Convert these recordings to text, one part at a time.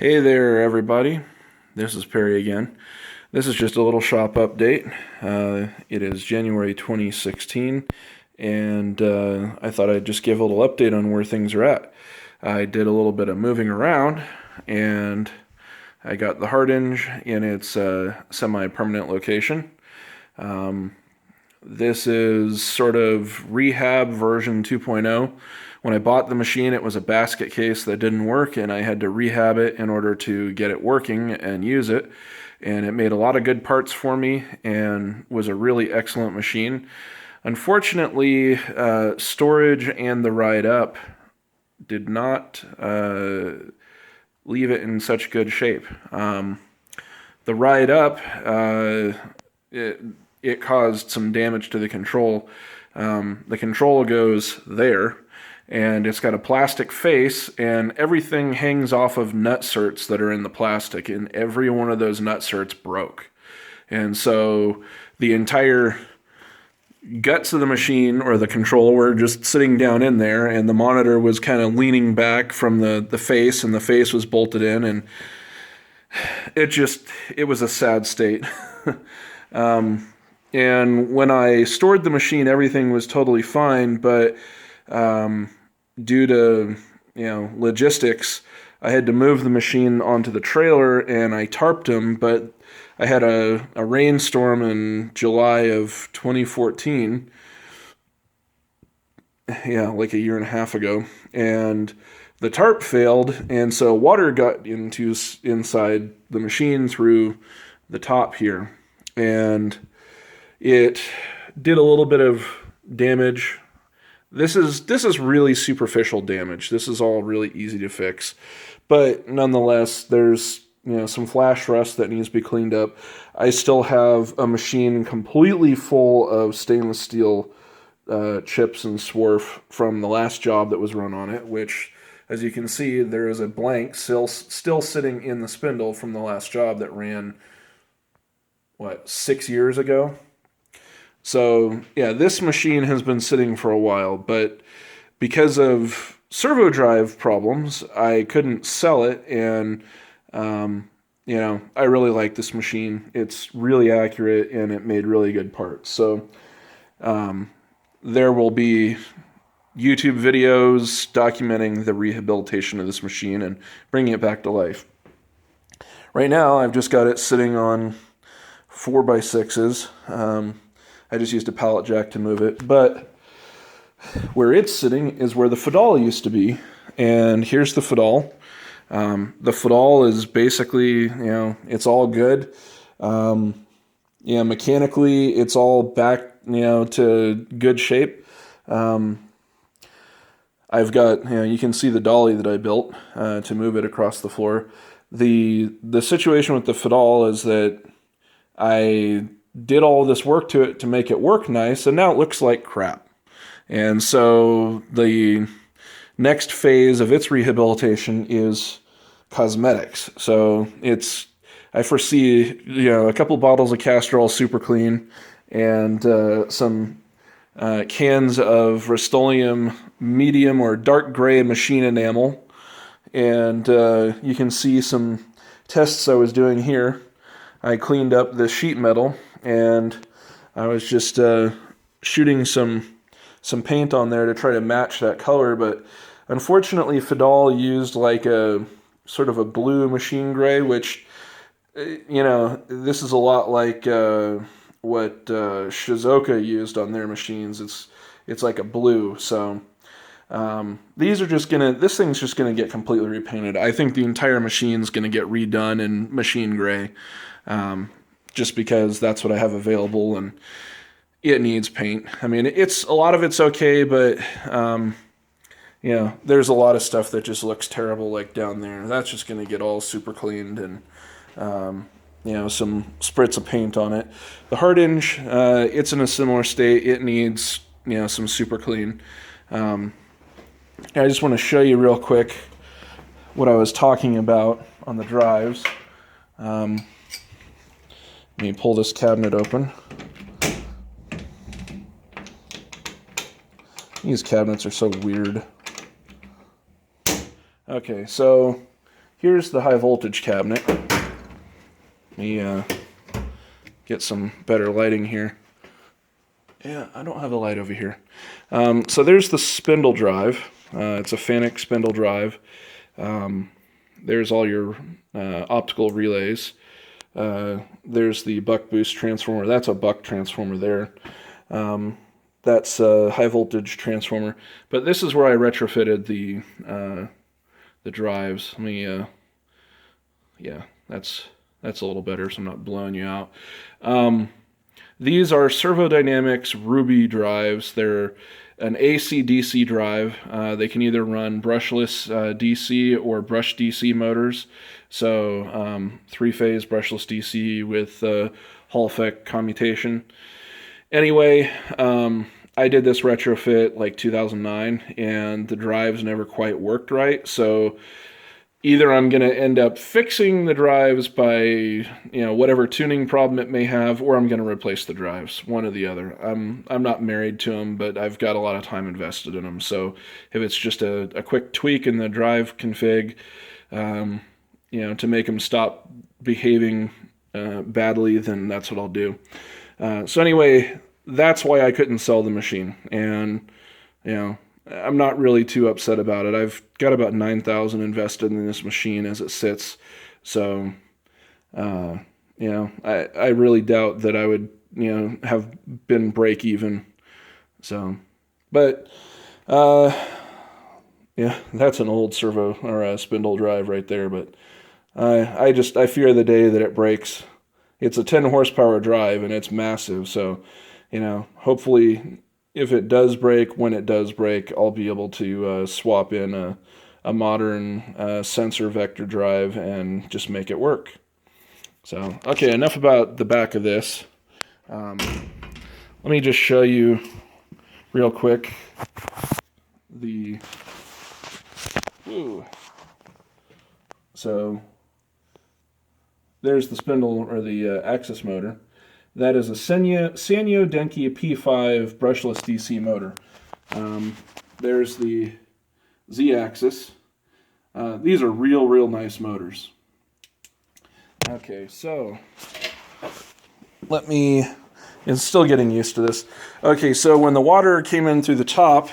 Hey there, everybody. This is Perry again. This is just a little shop update. It is January 2016, and I thought I'd just give a little update on where things are at. I did a little bit of moving around, and I got the hard hinge in its semi-permanent location. This is sort of rehab version 2.0. When I bought the machine, it was a basket case that didn't work, and I had to rehab it in order to get it working and use it. And it made a lot of good parts for me and was a really excellent machine. Unfortunately, storage and the ride up did not leave it in such good shape. The ride up, it caused some damage to the control. The control goes there, and it's got a plastic face, and everything hangs off of nutserts that are in the plastic, and every one of those nutserts broke. And so the entire guts of the machine, or the control, were just sitting down in there, and the monitor was kind of leaning back from the face, and the face was bolted in, and it was a sad state. And when I stored the machine, everything was totally fine, but due to logistics, I had to move the machine onto the trailer, and I tarped them, but I had a rainstorm in July of 2014, like a year and a half ago, and the tarp failed, and so water got inside the machine through the top here, and it did a little bit of damage. This is really superficial damage. This is all really easy to fix. But nonetheless, there's some flash rust that needs to be cleaned up. I still have a machine completely full of stainless steel chips and swarf from the last job that was run on it, which, as you can see, there is a blank still sitting in the spindle from the last job that ran, 6 years ago? So, yeah, this machine has been sitting for a while, but because of servo drive problems, I couldn't sell it, and, I really like this machine. It's really accurate, and it made really good parts. So, there will be YouTube videos documenting the rehabilitation of this machine and bringing it back to life. Right now, I've just got it sitting on 4x6s. I just used a pallet jack to move it, but where it's sitting is where the Fadal used to be, and here's the Fadal. The Fadal is basically, it's all good. Mechanically, it's all back, to good shape. I've got, you can see the dolly that I built to move it across the floor. The situation with the Fadal is that I did all this work to it to make it work nice, and now it looks like crap. And so the next phase of its rehabilitation is cosmetics. So I foresee, a couple bottles of castor oil super clean, and some cans of Rust-Oleum medium or dark gray machine enamel. And you can see some tests I was doing here. I cleaned up the sheet metal, and I was just shooting some paint on there to try to match that color, but unfortunately Fadal used like a sort of a blue machine gray, which, this is a lot like what Shizuoka used on their machines. It's like a blue, so this thing's just gonna get completely repainted. I think the entire machine's gonna get redone in machine gray. Just because that's what I have available, and it needs paint. I mean, a lot of it's okay, but there's a lot of stuff that just looks terrible, like down there. That's just going to get all super cleaned, and some spritz of paint on it. The hard hinge, it's in a similar state. It needs some super clean. I just want to show you real quick what I was talking about on the drives. Let me pull this cabinet open. These cabinets are so weird. Okay, so here's the high voltage cabinet. Let me get some better lighting here. Yeah, I don't have a light over here. So there's the spindle drive. It's a FANUC spindle drive. There's all your optical relays. There's the buck boost transformer. That's a buck transformer there. That's a high voltage transformer. But this is where I retrofitted the drives. Let me, yeah, that's a little better, so I'm not blowing you out. These are Servodynamics Ruby drives. They're an AC-DC drive. They can either run brushless DC or brush DC motors. So 3-phase brushless DC with Hall effect commutation. Anyway, I did this retrofit like 2009, and the drives never quite worked right. So either I'm going to end up fixing the drives by, whatever tuning problem it may have, or I'm going to replace the drives, one or the other. I'm not married to them, but I've got a lot of time invested in them. So if it's just a quick tweak in the drive config, to make them stop behaving badly, then that's what I'll do. So anyway, that's why I couldn't sell the machine. And, I'm not really too upset about it. I've got about $9,000 invested in this machine as it sits. So, I really doubt that I would, have been break even. So, but, that's an old servo or a spindle drive right there. But I fear the day that it breaks. It's a 10 horsepower drive and it's massive. So, hopefully, if it does break, when it does break, I'll be able to swap in a modern sensor vector drive and just make it work. So, okay, enough about the back of this. Let me just show you real quick So, there's the spindle or the axis motor. That is a Sanyo Denki P5 brushless DC motor. There's the Z-axis. These are real nice motors. Okay, so it's still getting used to this. Okay, so when the water came in through the top,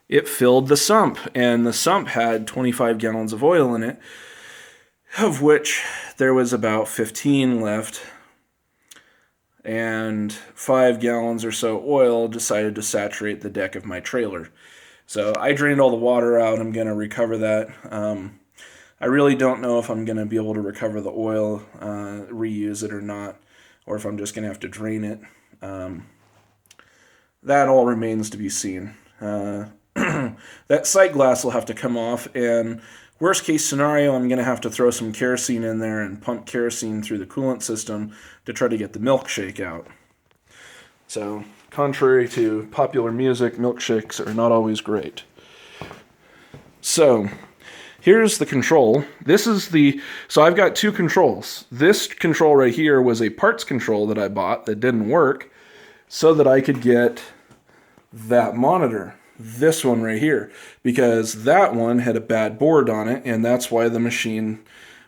it filled the sump, and the sump had 25 gallons of oil in it, of which there was about 15 left. And 5 gallons or so oil decided to saturate the deck of my trailer. So I drained all the water out. I'm going to recover that. I really don't know if I'm going to be able to recover the oil, reuse it or not, or if I'm just going to have to drain it. That all remains to be seen. That sight glass will have to come off, and worst case scenario, I'm going to have to throw some kerosene in there and pump kerosene through the coolant system to try to get the milkshake out. So, contrary to popular music, milkshakes are not always great. So, here's the control. So I've got two controls. This control right here was a parts control that I bought that didn't work so that I could get that monitor. This one right here, because that one had a bad board on it, and that's why the machine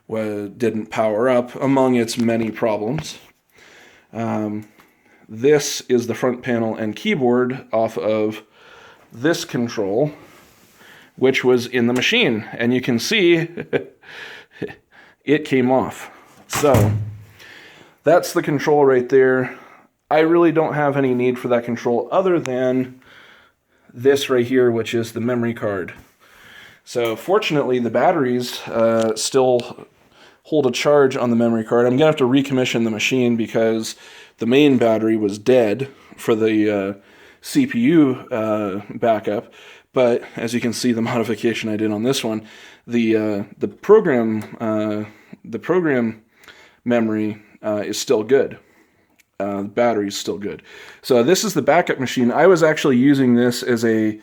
didn't power up, among its many problems. This is the front panel and keyboard off of this control, which was in the machine, and you can see it came off. So that's the control right there. I really don't have any need for that control other than this right here, which is the memory card. So fortunately, the batteries still hold a charge on the memory card. I'm going to have to recommission the machine because the main battery was dead for the CPU backup. But as you can see, the modification I did on this one, the program memory is still good. The battery's still good. So this is the backup machine. I was actually using this as a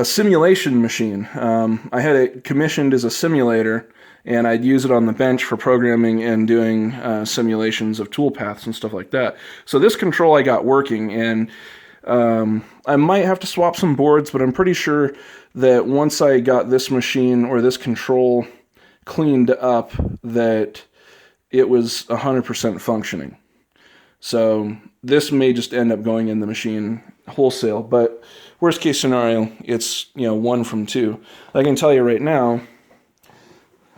simulation machine. I had it commissioned as a simulator, and I'd use it on the bench for programming and doing simulations of toolpaths and stuff like that. So this control I got working, and I might have to swap some boards, but I'm pretty sure that once I got this machine or this control cleaned up, that it was 100% functioning. So this may just end up going in the machine wholesale, but worst case scenario, it's, 1 from 2. I can tell you right now,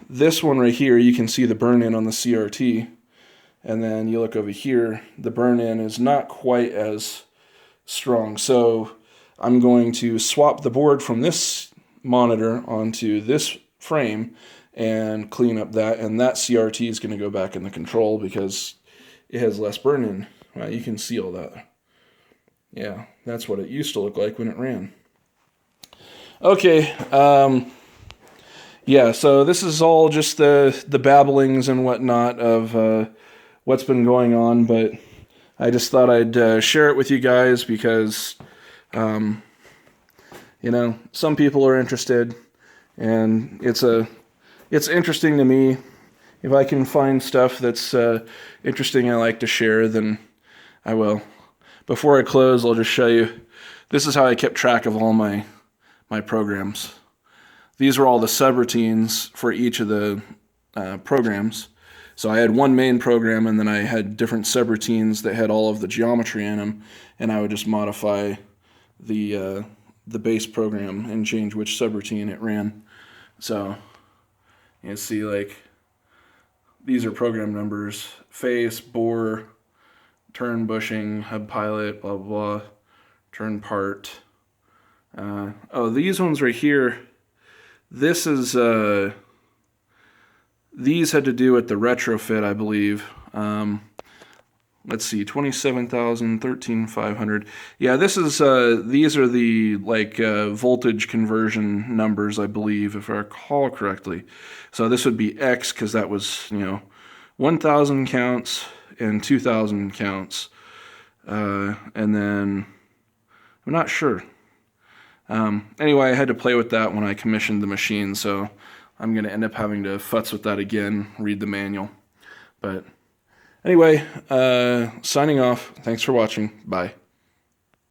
this one right here, you can see the burn-in on the CRT, and then you look over here, the burn-in is not quite as strong. So I'm going to swap the board from this monitor onto this frame and clean up that, and that CRT is going to go back in the control because it has less burn-in. You can see all that. Yeah, that's what it used to look like when it ran. Okay, yeah, so this is all just the babblings and whatnot of what's been going on, but I just thought I'd share it with you guys because, some people are interested, and it's interesting to me. If I can find stuff that's interesting I like to share, then I will. Before I close, I'll just show you. This is how I kept track of all my programs. These were all the subroutines for each of the programs. So I had one main program, and then I had different subroutines that had all of the geometry in them, and I would just modify the base program and change which subroutine it ran. So you see, like, these are program numbers: face, bore, turn bushing, hub pilot, blah blah blah, turn part. These ones right here. This is these had to do with the retrofit, I believe. Let's see, 27,000, 13,500. Yeah, this is these are the voltage conversion numbers, I believe, if I recall correctly. So this would be X because that was 1,000 counts and 2,000 counts, and then I'm not sure. Anyway, I had to play with that when I commissioned the machine, so I'm going to end up having to futz with that again, read the manual. But anyway, signing off. Thanks for watching. Bye.